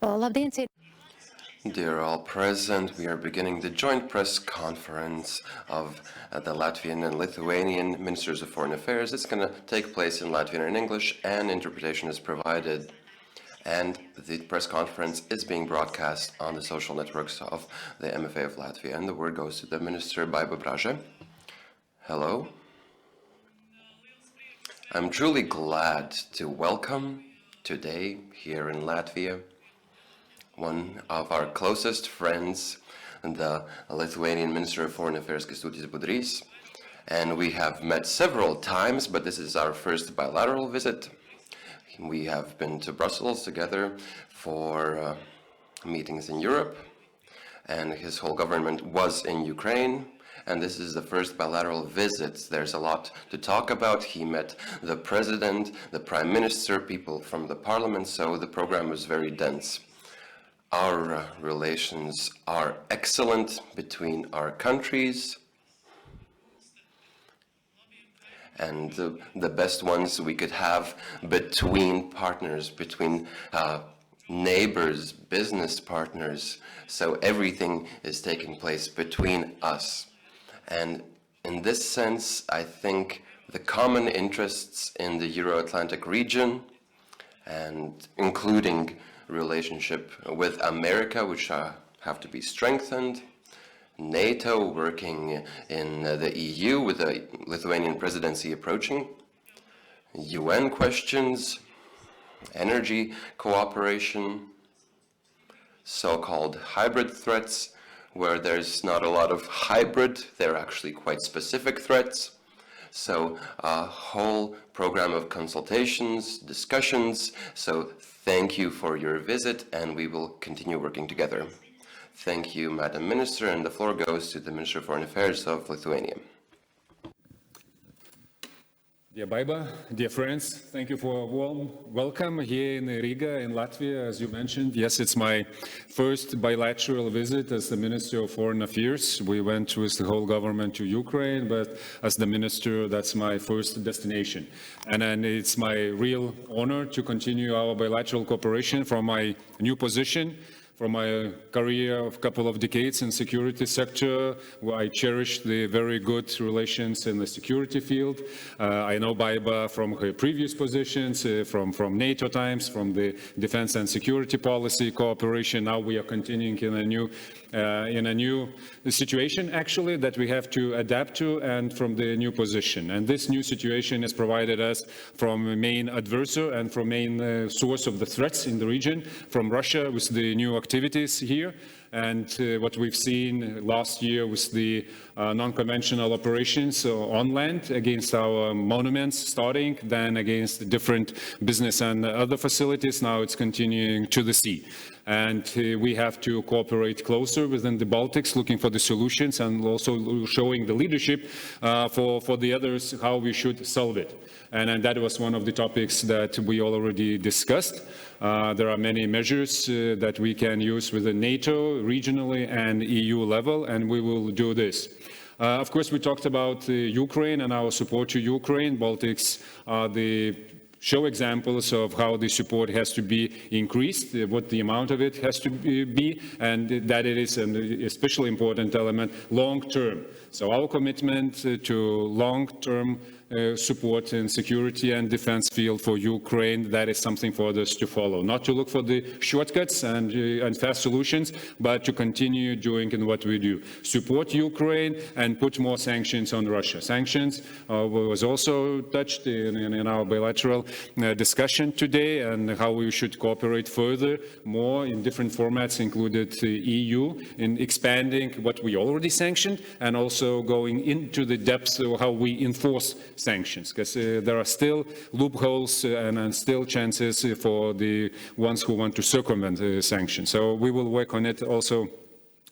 Dear all present, we are beginning the joint press conference of the Latvian and Lithuanian Ministers of Foreign Affairs. It's going to take place in Latvian and English, and interpretation is provided. And the press conference is being broadcast on the social networks of the MFA of Latvia. And the word goes to the Minister Baiba Braže. Hello. I'm truly glad to welcome today here in Latvia one of our closest friends, the Lithuanian Minister of Foreign Affairs, Kęstutis Budrys. And we have met several times, but this is our first bilateral visit. We have been to Brussels together for meetings in Europe, and his whole government was in Ukraine. And this is the first bilateral visit. There's a lot to talk about. He met the president, the prime minister, people from the parliament, so the program was very dense. Our relations are excellent between our countries, and the best ones we could have between partners, between neighbors, business partners. So everything is taking place between us. And in this sense, I think the common interests in the Euro-Atlantic region, and including relationship with America, which have to be strengthened, NATO working in the EU with the Lithuanian presidency approaching, UN questions, energy cooperation, so-called hybrid threats, where there's not a lot of hybrid, they're actually quite specific threats. So a whole program of consultations, discussions. So thank you for your visit, and we will continue working together. Thank you, Madam Minister, and the floor goes to the Minister of Foreign Affairs of Lithuania. Dear Baiba, dear friends, thank you for a warm welcome here in Riga, in Latvia, as you mentioned. Yes, it's my first bilateral visit as the Minister of Foreign Affairs. We went with the whole government to Ukraine, but as the Minister, that's my first destination. And it's my real honor to continue our bilateral cooperation from my new position. From my career of a couple of decades in security sector, where I cherished the very good relations in the security field. I know Baiba from her previous positions, from NATO times, from the defense and security policy cooperation. Now we are continuing in a new situation, actually, that we have to adapt to, and from the new position. And this new situation has provided us from a main adversary and from main source of the threats in the region, from Russia with the new activities here, and what we've seen last year with the non-conventional operations on land against our monuments starting, then against different business and other facilities. Now it's continuing to the sea. And we have to cooperate closer within the Baltics, looking for the solutions and also showing the leadership for the others how we should solve it. And that was one of the topics that we already discussed. There are many measures that we can use within NATO, regionally and EU level, and we will do this. Of course, we talked about Ukraine and our support to Ukraine. Baltics are the show examples of how the support has to be increased, what the amount of it has to be, and that it is an especially important element long-term. So our commitment to long-term support in security and defense field for Ukraine, that is something for us to follow. Not to look for the shortcuts and fast solutions, but to continue doing in what we do. Support Ukraine and put more sanctions on Russia. Sanctions was also touched in our bilateral discussion today, and how we should cooperate further, more in different formats, included the EU, in expanding what we already sanctioned, and also going into the depths of how we enforce sanctions, because there are still loopholes and still chances for the ones who want to circumvent sanctions. So we will work on it also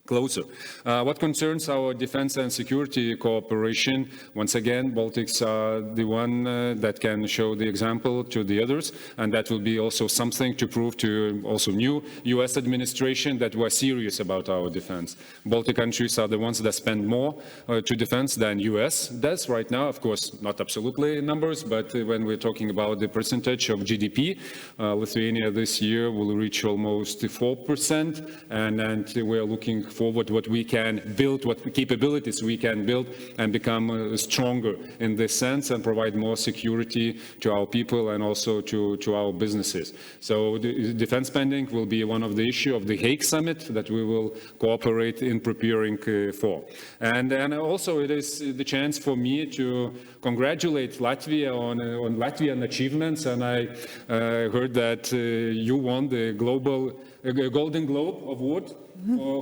closer. What concerns our defense and security cooperation, once again, Baltics are the one that can show the example to the others, and that will be also something to prove to also new US administration that we're serious about our defense. Baltic countries are the ones that spend more to defense than US does right now. Of course, not absolutely numbers, but when we're talking about the percentage of GDP, Lithuania this year will reach almost 4%, and we're looking forward what we can build, what capabilities we can build and become stronger in this sense and provide more security to our people and also to our businesses. So the defense spending will be one of the issues of the Hague summit that we will cooperate in preparing for. And also it is the chance for me to congratulate Latvia on Latvian achievements, and I heard that you won the Golden Globe Award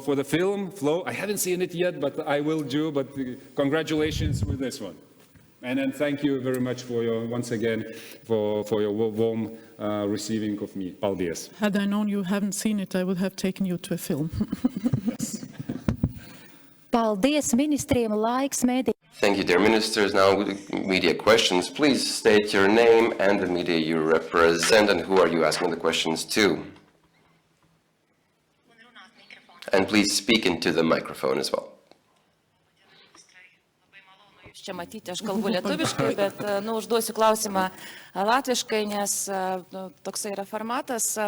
for the film Flow. I haven't seen it yet, but I will do, but congratulations with this one. And then thank you very much for your, once again, for your warm receiving of me. Paldies. Had I known you haven't seen it, I would have taken you to a film. Yes. Paldies ministriem, laiks mēdī. Thank you, dear ministers. Now, media questions. Please state your name and the media you represent, and who are you asking the questions to? And please speak into the microphone as well. Čia matyti, aš kalbu lietuviškai, bet užduosiu klausimą latviškai, nes toksai yra formatas.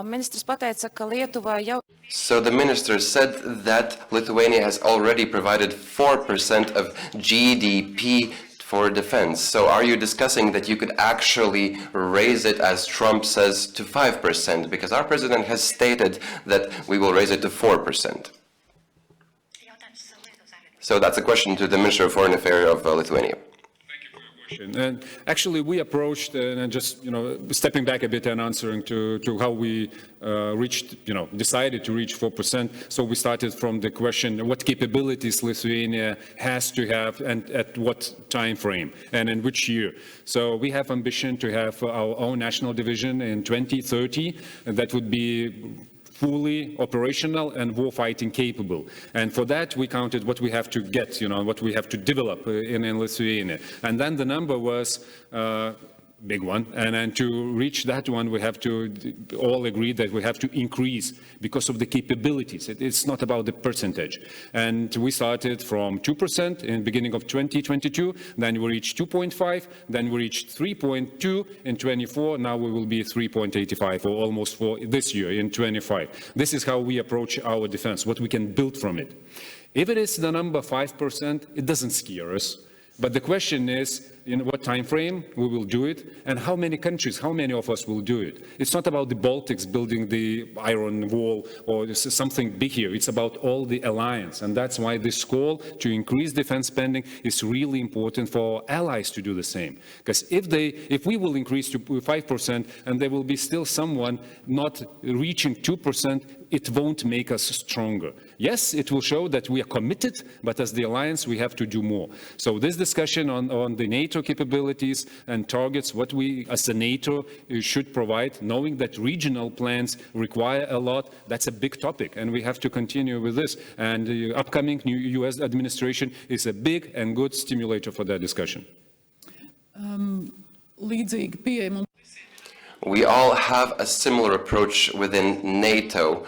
Ministras pateica, ka Lietuva jau... So the minister said that Lithuania has already provided 4% of GDP for defense. So are you discussing that you could actually raise it, as Trump says, to 5%? Because our president has stated that we will raise it to 4%. So that's a question to the Minister of Foreign Affairs of Lithuania. And actually, we approached, and just stepping back a bit and answering to how we reached, decided to reach 4%. So we started from the question: what capabilities Lithuania has to have, and at what time frame, and in which year? So we have ambition to have our own national division in 2030, and that would be fully operational and war-fighting capable. And for that, we counted what we have to get, what we have to develop in Lithuania. And then the number was big one. And then to reach that one, we have to all agree that we have to increase because of the capabilities. It's not about the percentage. And we started from 2% in the beginning of 2022, then we reached 2.5, then we reached 3.2 in 24, now we will be 3.85 or almost 4 this year in 25. This is how we approach our defense, what we can build from it. If it is the number 5%, it doesn't scare us. But the question is, in what time frame we will do it, and how many countries, how many of us will do it. It's not about the Baltics building the iron wall or something big here. It's about all the alliance, and that's why this call to increase defense spending is really important for allies to do the same. Because if we will increase to 5% and there will be still someone not reaching 2%, it won't make us stronger. Yes, it will show that we are committed, but as the alliance, we have to do more. So this discussion on the NATO capabilities and targets, what we as a NATO should provide, knowing that regional plans require a lot, that's a big topic, and we have to continue with this. And the upcoming new US administration is a big and good stimulator for that discussion. We all have a similar approach within NATO.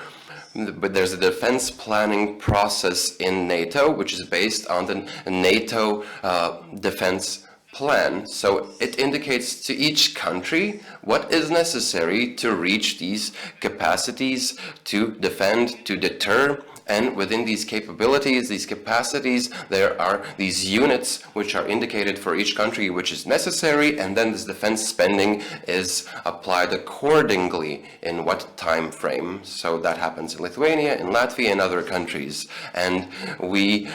But there's a defense planning process in NATO, which is based on the NATO defense plan. So it indicates to each country what is necessary to reach these capacities to defend, to deter. And within these capabilities, these capacities, there are these units which are indicated for each country which is necessary, and then this defense spending is applied accordingly in what time frame. So that happens in Lithuania, in Latvia, and other countries. And we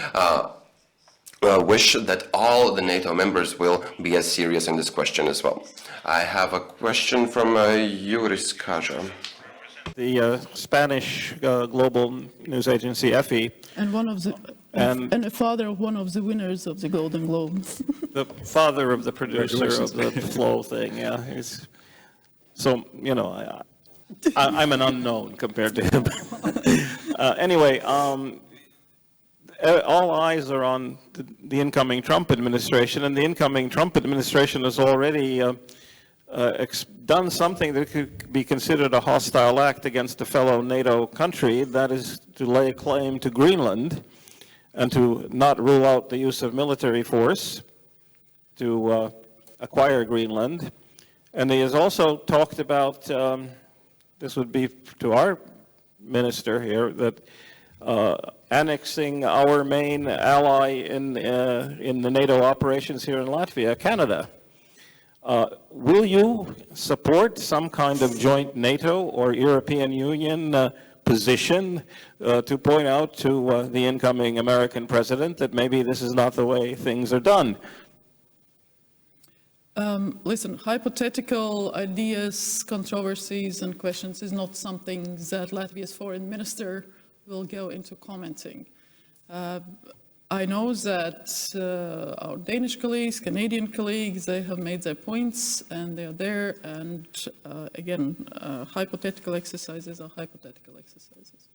wish that all the NATO members will be as serious in this question as well. I have a question from Juris Kaja. The Spanish global news agency EFE, And the father of one of the winners of the Golden Globe. the father of the producer of the Flow thing, yeah. So, I'm an unknown compared to him. Anyway, all eyes are on the incoming Trump administration, and the incoming Trump administration has already done something that could be considered a hostile act against a fellow NATO country, that is to lay claim to Greenland and to not rule out the use of military force to acquire Greenland. And he has also talked about, this would be to our minister here, that annexing our main ally in the NATO operations here in Latvia, Canada. Will you support some kind of joint NATO or European Union position to point out to the incoming American president that maybe this is not the way things are done? Listen, hypothetical ideas, controversies and questions is not something that Latvia's foreign minister will go into commenting. I know that our Danish colleagues, Canadian colleagues, they have made their points and they are there. And again, hypothetical exercises are hypothetical exercises.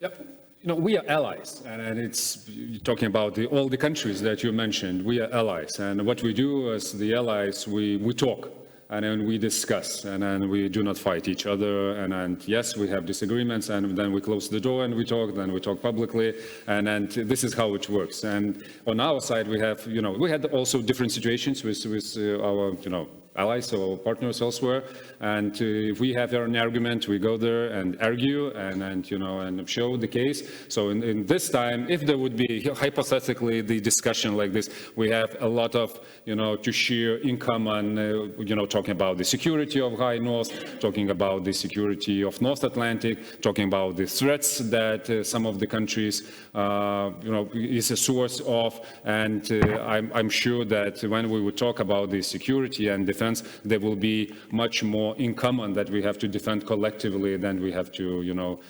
Yep. You know, we are allies, and it's talking about all the countries that you mentioned. We are allies, and what we do as the allies, we talk. And then we discuss, and then we do not fight each other, and yes, we have disagreements, and then we close the door and we talk, then we talk publicly, and this is how it works. And on our side, we have, you know, we had also different situations with our, you know, allies or partners elsewhere, and if we have an argument, we go there and argue and you know, and show the case. So in this time, if there would be hypothetically the discussion like this, we have a lot of, you know, to share in common, you know, talking about the security of High North, talking about the security of North Atlantic, talking about the threats that some of the countries, you know, is a source of, and I'm sure that when we would talk about the security and defense, there will be much more in common that we have to defend collectively than we have to, you know,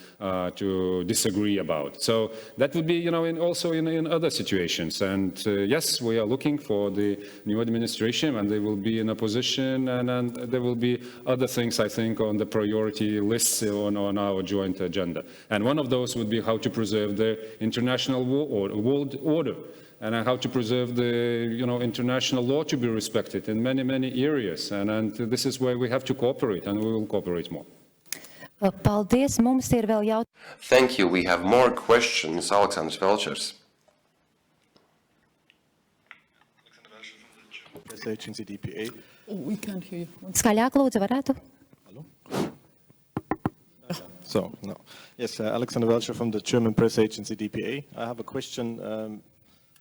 to disagree about. So that would be, you know, also in other situations. And yes, we are looking for the new administration, and they will be in a position, and there will be other things, I think, on the priority lists on our joint agenda. And one of those would be how to preserve the international world order, and how to preserve the, you know, international law to be respected in many, many areas. And this is where we have to cooperate, and we will cooperate more. Paldies, mums ir vēl jautājumi. Thank you. We have more questions. Alexandrs Velčers. Press agency DPA. Oh, we can't hear you. Skaļāk lūdzu varētu. Hello? So, no. Yes, Alexander Welcher from the German press agency DPA. I have a question.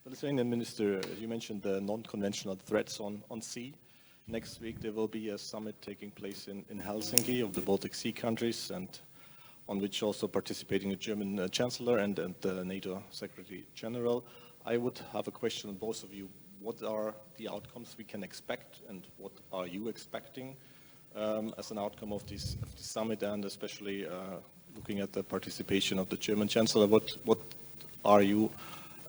The Lithuanian minister, you mentioned the non-conventional threats on sea. Next week there will be a summit taking place in Helsinki of the Baltic Sea countries, and on which also participating the German Chancellor and the NATO Secretary General. I would have a question on both of you. What are the outcomes we can expect, and what are you expecting as an outcome of this summit, and especially looking at the participation of the German Chancellor? What are you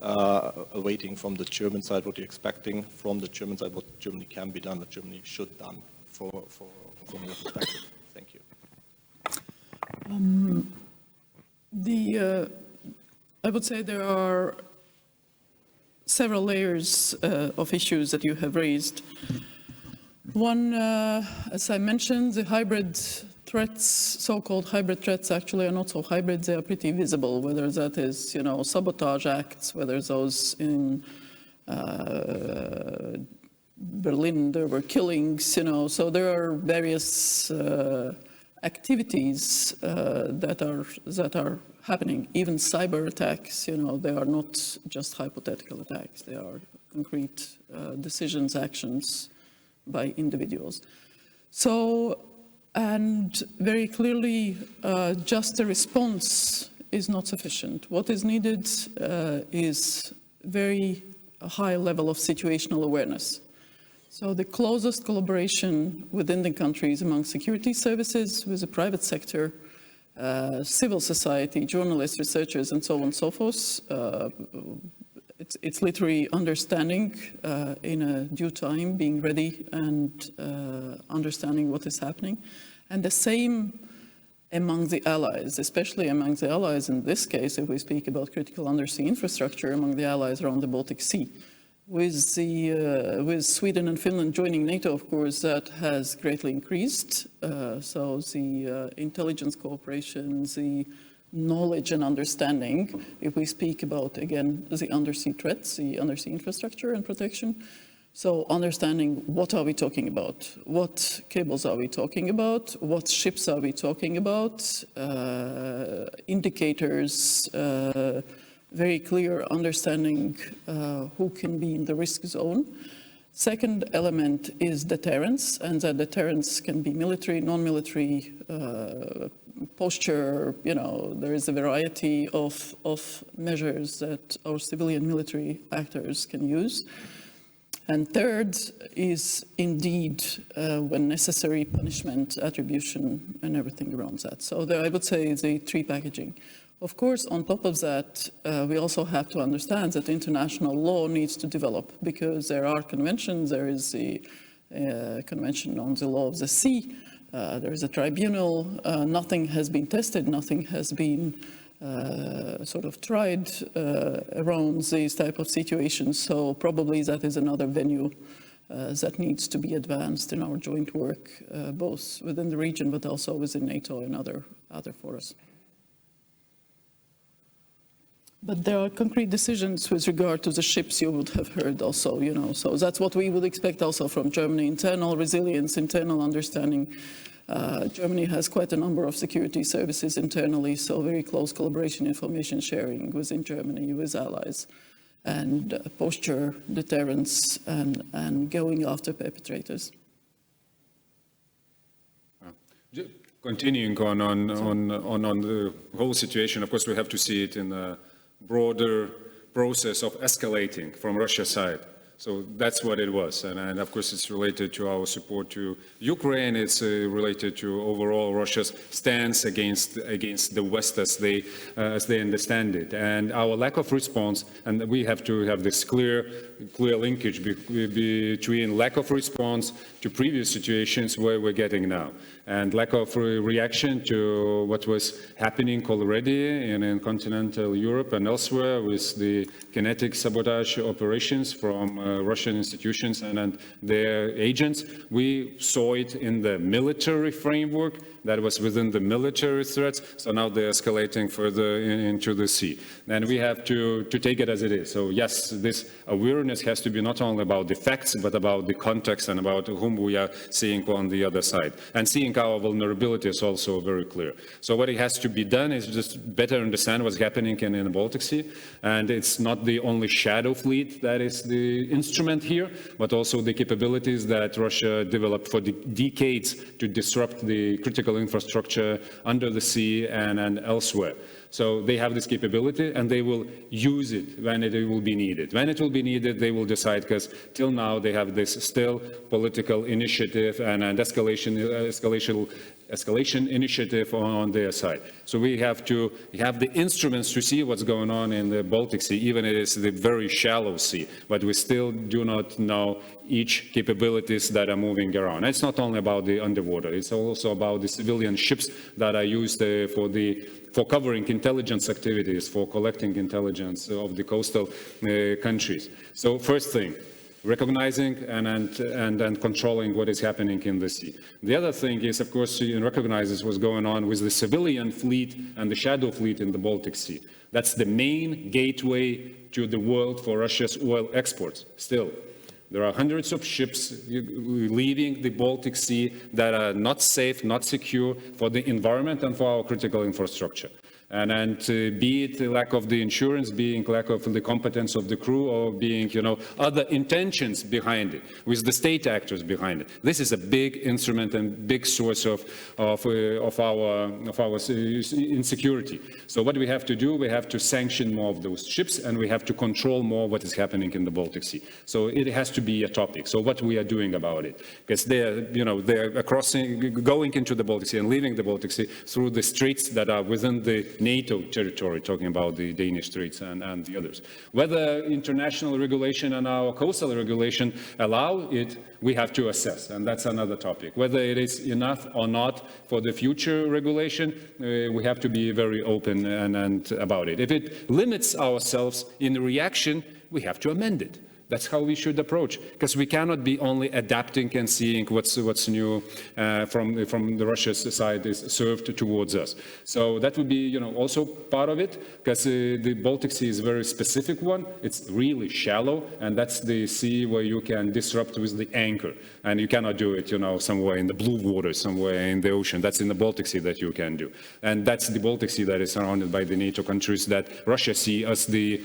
awaiting from the German side? What are you expecting from the German side? What Germany can be done, what Germany should done from your perspective? Thank you. I would say there are several layers of issues that you have raised. One, as I mentioned, the hybrid threats, so-called hybrid threats, actually are not so hybrid. They are pretty visible, whether that is, you know, sabotage acts, whether those in Berlin, there were killings, you know. So there are various activities that are happening. Even cyber attacks, you know, they are not just hypothetical attacks. They are concrete decisions, actions by individuals. So, and very clearly, just a response is not sufficient. What is needed is very high level of situational awareness. So the closest collaboration within the countries among security services, with the private sector, civil society, journalists, researchers, and so on and so forth. It's literally understanding in a due time, being ready and understanding what is happening. And the same among the allies, especially among the allies in this case, if we speak about critical undersea infrastructure among the allies around the Baltic Sea. With Sweden and Finland joining NATO, of course, that has greatly increased. So the intelligence cooperation, the knowledge and understanding, if we speak about, again, the undersea threats, the undersea infrastructure and protection. So understanding what are we talking about, what cables are we talking about, what ships are we talking about, indicators, very clear understanding who can be in the risk zone. Second element is deterrence, and that deterrence can be military, non-military, posture. You know, there is a variety of measures that our civilian military actors can use. And third is indeed, when necessary, punishment, attribution, and everything around that. So I would say the three packaging. Of course, on top of that, we also have to understand that international law needs to develop, because there are conventions. There is the Convention on the Law of the Sea. There is a tribunal. Nothing has been tested. Nothing has been sort of tried around these type of situations. So probably that is another venue that needs to be advanced in our joint work, both within the region, but also within NATO and other forums. But there are concrete decisions with regard to the ships you would have heard also, you know. So that's what we would expect also from Germany: internal resilience, internal understanding. Germany has quite a number of security services internally, so very close collaboration, information sharing within Germany with allies, and posture, deterrence, and going after perpetrators. Continuing on the whole situation, of course, we have to see it in a broader process of escalating from Russia's side. So that's what it was. And of course, it's related to our support to Ukraine. It's related to overall Russia's stance against the West as they understand it. And our lack of response, and we have to have this clear linkage between lack of response to previous situations where we're getting now, and lack of reaction to what was happening already in continental Europe and elsewhere with the kinetic sabotage operations from Russian institutions and their agents. We saw it in the military framework that was within the military threats, so now they're escalating further into the sea. And we have to take it as it is. So yes, this awareness has to be not only about the facts, but about the context and about whom we are seeing on the other side. And seeing our vulnerability is also very clear. So what has to be done is just better understand what's happening in the Baltic Sea. And it's not the only shadow fleet that is the instrument here, but also the capabilities that Russia developed for decades to disrupt the critical infrastructure under the sea and elsewhere. So they have this capability, and they will use it when it will be needed. When it will be needed, they will decide, because till now they have this still political initiative and escalation initiative on their side. So we have to have the instruments to see what's going on in the Baltic Sea, even if it is the very shallow sea, but we still do not know each capabilities that are moving around. And it's not only about the underwater, it's also about the civilian ships that are used for covering intelligence activities, for collecting intelligence of the coastal countries. So first thing, recognizing and controlling what is happening in the sea. The other thing is, of course, recognizes what's going on with the civilian fleet and the shadow fleet in the Baltic Sea. That's the main gateway to the world for Russia's oil exports still. There are hundreds of ships leaving the Baltic Sea that are not safe, not secure for the environment and for our critical infrastructure. And be it the lack of the insurance, being lack of the competence of the crew, or being, other intentions behind it, with the state actors behind it. This is a big instrument and big source of our insecurity. So what we have to do, we have to sanction more of those ships, and we have to control more what is happening in the Baltic Sea. So it has to be a topic. So what we are doing about it, because they're going into the Baltic Sea and leaving the Baltic Sea through the straits that are within the NATO territory, talking about the Danish Straits and the others. Whether international regulation and our coastal regulation allow it, we have to assess, and that's another topic. Whether it is enough or not for the future regulation, we have to be very open and about it. If it limits ourselves in reaction, we have to amend it. That's how we should approach, because we cannot be only adapting and seeing what's new from the Russia's side is served towards us. So that would be, also part of it, because the Baltic Sea is a very specific one. It's really shallow, and that's the sea where you can disrupt with the anchor, and you cannot do it, somewhere in the blue water, somewhere in the ocean. That's in the Baltic Sea that you can do, and that's the Baltic Sea that is surrounded by the NATO countries that Russia see as the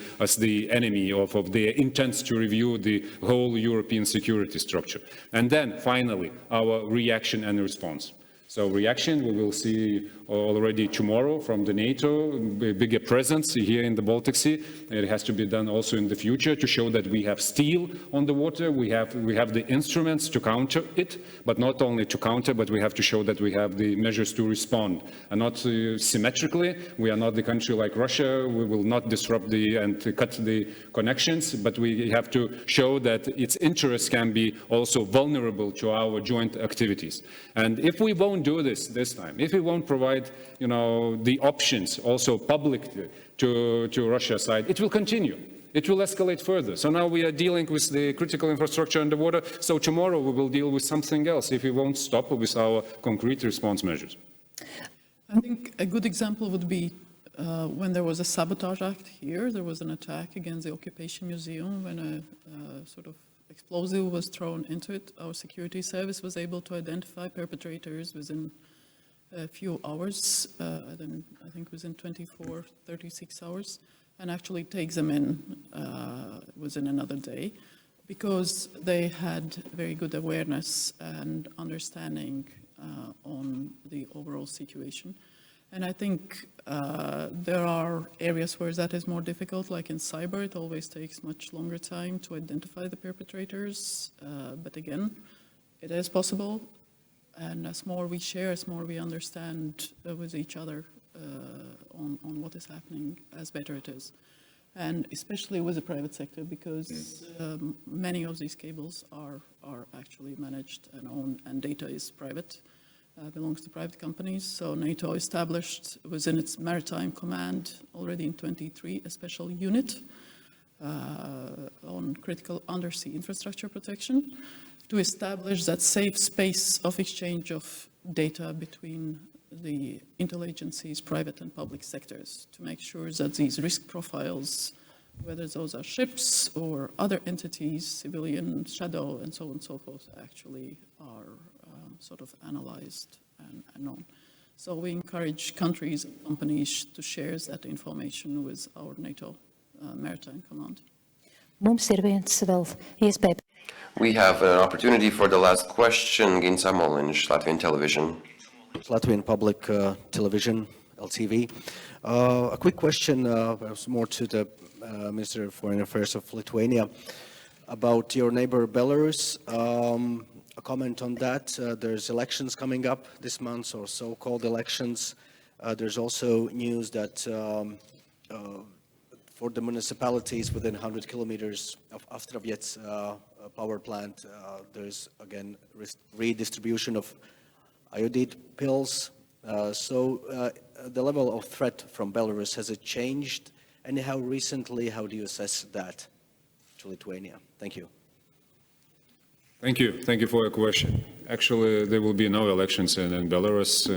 enemy of their intents to review the whole European security structure. And then, finally, our reaction and response. So reaction, we will see already tomorrow from the NATO, a bigger presence here in the Baltic Sea. It has to be done also in the future to show that we have steel on the water, we have the instruments to counter it, but not only to counter, but we have to show that we have the measures to respond, and not symmetrically. We are not the country like Russia, we will not disrupt and cut the connections, but we have to show that its interests can be also vulnerable to our joint activities. And if we won't do this time, if we won't provide, the options also publicly to Russia's side, it will continue. It will escalate further. So now we are dealing with the critical infrastructure underwater. So tomorrow we will deal with something else if we won't stop with our concrete response measures. I think a good example would be when there was a sabotage act here. There was an attack against the Occupation Museum when a sort of explosive was thrown into it. Our security service was able to identify perpetrators within a few hours, I think within 24, 36 hours, and actually take them in within another day, because they had very good awareness and understanding on the overall situation. And I think there are areas where that is more difficult, like in cyber. It always takes much longer time to identify the perpetrators. But again, it is possible. And as more we share, as more we understand with each other on what is happening, as better it is. And especially with the private sector, because many of these cables are actually managed and owned, and data is private. Belongs to private companies. So NATO established within its maritime command already in 23 a special unit on critical undersea infrastructure protection to establish that safe space of exchange of data between the interagencies, private and public sectors, to make sure that these risk profiles, whether those are ships or other entities, civilian, shadow, and so on and so forth, actually are sort of analyzed and known. So we encourage countries and companies to share that information with our NATO Maritime Command. We have an opportunity for the last question. Ginsa Moliņš, Latvian Television. Latvian Public Television, LTV. A quick question, more to the Minister of Foreign Affairs of Lithuania, about your neighbor Belarus. A comment on that. There's elections coming up this month, or so-called elections. There's also news that for the municipalities within 100 kilometers of Astravets power plant, there's again redistribution of iodide pills. So the level of threat from Belarus, has it changed anyhow recently? How do you assess that to Lithuania? Thank you. Thank you. Thank you for your question. Actually, there will be no elections in Belarus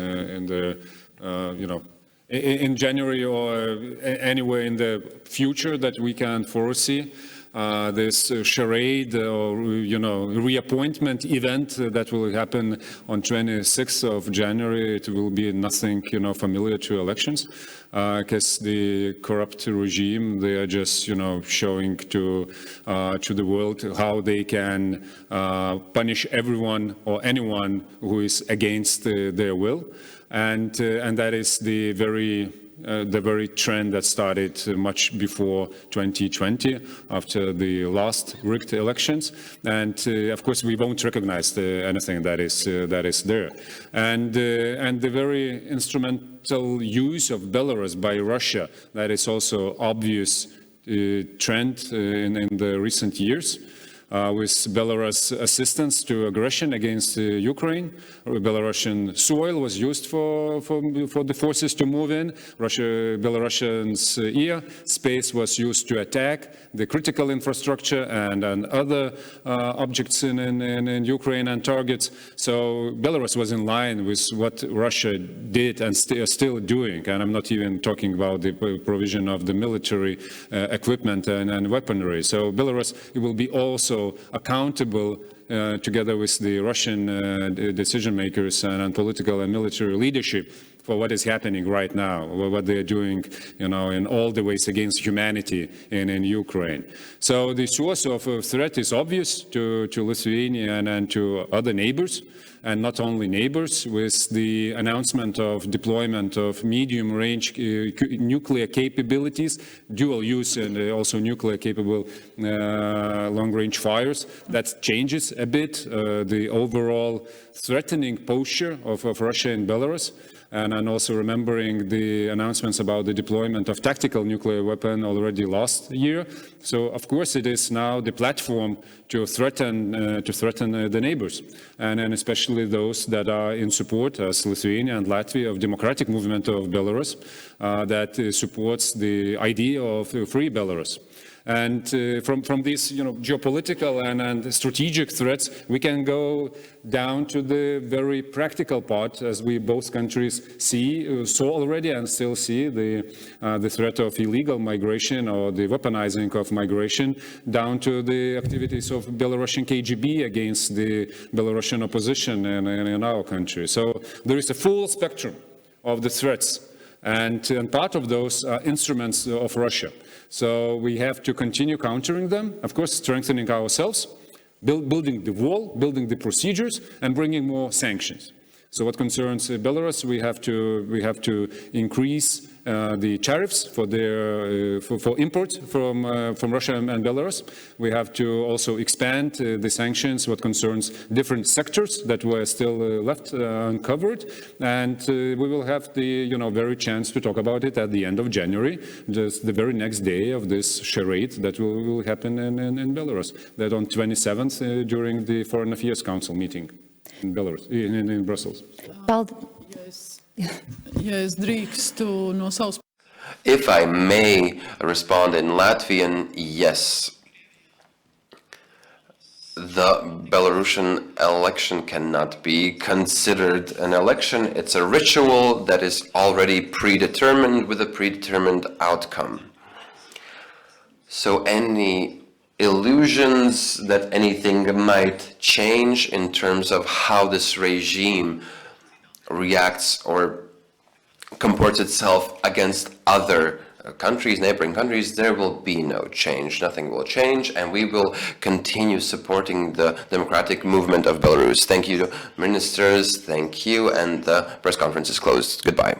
in January or anywhere in the future that we can foresee. This charade or reappointment event that will happen on 26th of January, it will be nothing familiar to elections, because the corrupt regime, they are just showing to the world how they can punish everyone or anyone who is against their will, and that is the very the very trend that started much before 2020, after the last rigged elections. And of course, we won't recognize anything that is there. And the very instrumental use of Belarus by Russia, that is also obvious trend in the recent years. With Belarus assistance to aggression against Ukraine. Belarusian soil was used for the forces to move in. Belarusians' air space was used to attack the critical infrastructure and other objects in Ukraine and targets. So Belarus was in line with what Russia did and still doing. And I'm not even talking about the provision of the military equipment and weaponry. So Belarus will be also accountable together with the Russian decision makers and political and military leadership for what is happening right now, what they are doing, in all the ways against humanity in Ukraine. So the source of threat is obvious to Lithuania and to other neighbors. And not only neighbors, with the announcement of deployment of medium-range nuclear capabilities, dual use and also nuclear-capable long-range fires. That changes a bit the overall threatening posture of Russia and Belarus. And also remembering the announcements about the deployment of tactical nuclear weapon already last year. So, of course, it is now the platform to threaten the neighbors, and especially those that are in support, as Lithuania and Latvia, of democratic movement of Belarus, that supports the idea of free Belarus. And from these, geopolitical and strategic threats, we can go down to the very practical part, as we both countries saw already and still see the threat of illegal migration or the weaponizing of migration, down to the activities of Belarusian KGB against the Belarusian opposition in our country. So there is a full spectrum of the threats, and part of those are instruments of Russia. So we have to continue countering them, of course, strengthening ourselves, building the wall, building the procedures, and bringing more sanctions. So what concerns Belarus, we have to increase the tariffs for their for imports from Russia and Belarus. We have to also expand the sanctions what concerns different sectors that were still left uncovered, and we will have the very chance to talk about it at the end of January, just the very next day of this charade that will happen in Belarus. That on 27th during the Foreign Affairs Council meeting in Belarus, in Brussels. If I may respond in Latvian, yes. The Belarusian election cannot be considered an election. It's a ritual that is already predetermined with a predetermined outcome. So any illusions that anything might change in terms of how this regime reacts or comports itself against other countries, neighboring countries, there will be no change. Nothing will change, and we will continue supporting the democratic movement of Belarus. Thank you, ministers. Thank you, and the press conference is closed. Goodbye.